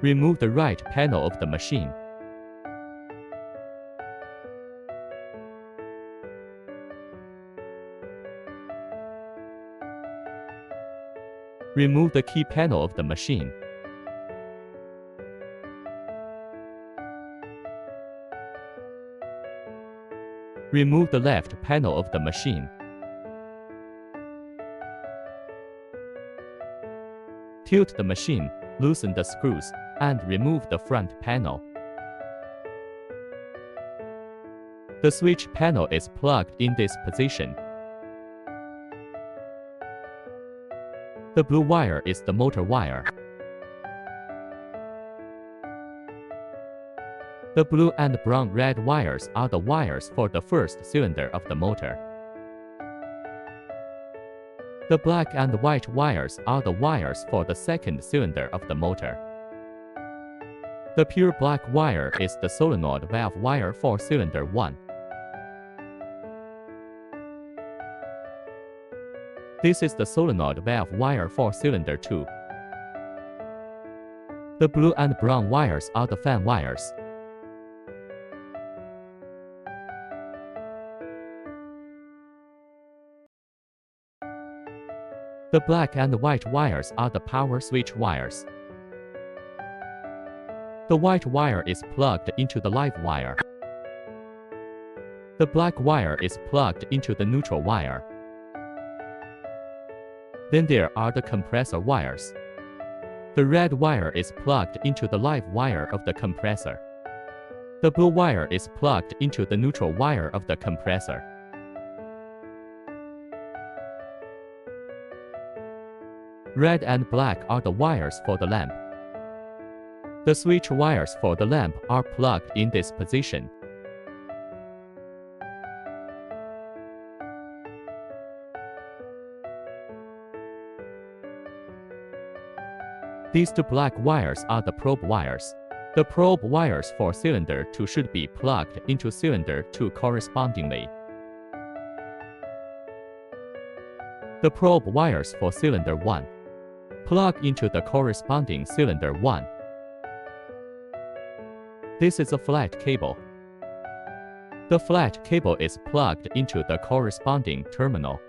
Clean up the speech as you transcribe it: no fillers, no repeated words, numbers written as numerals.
Remove the right panel of the machine. Remove the key panel of the machine. Remove the left panel of the machine. Tilt the machine, loosen the screws, and remove the front panel. The switch panel is plugged in this position. The blue wire is the motor wire. The blue and brown-red wires are the wires for the first cylinder of the motor. The black and white wires are the wires for the second cylinder of the motor. The pure black wire is the solenoid valve wire for cylinder 1. This is the solenoid valve wire for cylinder 2. The blue and brown wires are the fan wires. The black and white wires are the power switch wires. The white wire is plugged into the live wire. The black wire is plugged into the neutral wire. Then there are the compressor wires. The red wire is plugged into the live wire of the compressor. The blue wire is plugged into the neutral wire of the compressor. Red and black are the wires for the lamp. The switch wires for the lamp are plugged in this position. These two black wires are the probe wires. The probe wires for cylinder 2 should be plugged into cylinder 2 correspondingly. The probe wires for cylinder 1 plug into the corresponding cylinder 1. This is a flat cable. The flat cable is plugged into the corresponding terminal.